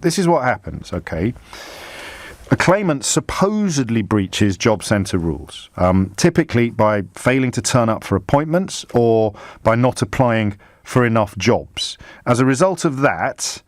this is what happens, okay? A claimant supposedly breaches job centre rules, typically by failing to turn up for appointments or by not applying for enough jobs. As a result of that,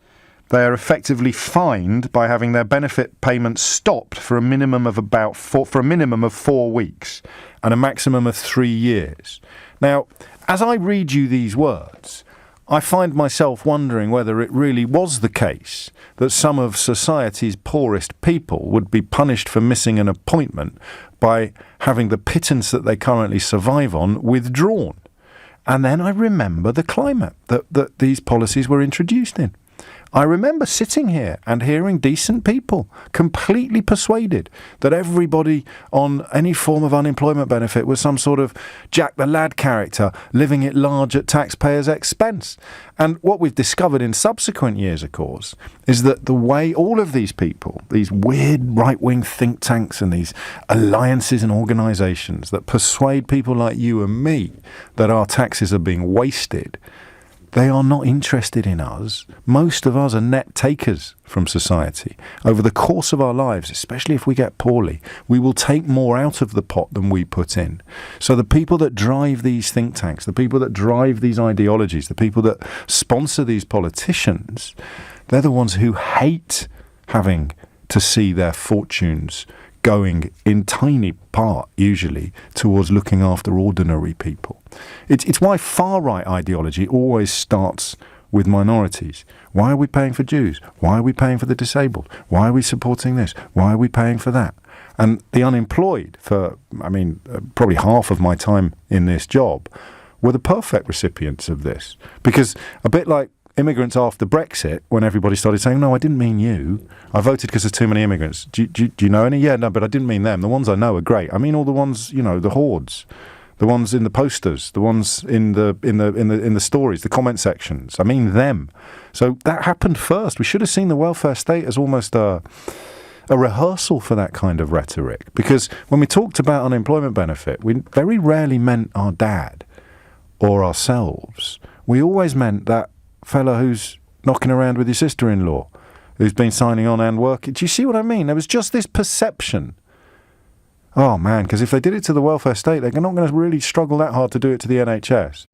they are effectively fined by having their benefit payments stopped for a minimum of 4 weeks and a maximum of 3 years. Now, as I read you these words, I find myself wondering whether it really was the case that some of society's poorest people would be punished for missing an appointment by having the pittance that they currently survive on withdrawn. And then I remember the climate that these policies were introduced in. I remember sitting here and hearing decent people completely persuaded that everybody on any form of unemployment benefit was some sort of Jack the Lad character living it large at taxpayers' expense. And what we've discovered in subsequent years, of course, is that the way all of these people, these weird right-wing think tanks and these alliances and organisations that persuade people like you and me that our taxes are being wasted, they are not interested in us. Most of us are net takers from society. Over the course of our lives, especially if we get poorly, we will take more out of the pot than we put in. So the people that drive these think tanks, the people that drive these ideologies, the people that sponsor these politicians, they're the ones who hate having to see their fortunes going in tiny part, usually, towards looking after ordinary people. It's why far-right ideology always starts with minorities. Why are we paying for Jews? Why are we paying for the disabled? Why are we supporting this? Why are we paying for that? And the unemployed, for, probably half of my time in this job, were the perfect recipients of this. Because a bit like immigrants after Brexit, when everybody started saying, no, I didn't mean you. I voted because there's too many immigrants. Do you know any? Yeah, no, but I didn't mean them. The ones I know are great. I mean all the ones, the hordes, the ones in the posters, the ones in the stories, the comment sections. I mean them. So that happened first. We should have seen the welfare state as almost a rehearsal for that kind of rhetoric. Because when we talked about unemployment benefit, we very rarely meant our dad or ourselves. We always meant that fella who's knocking around with your sister-in-law, who's been signing on and working. Do you see what I mean? There was just this perception. Oh, man, because if they did it to the welfare state, they're not going to really struggle that hard to do it to the NHS.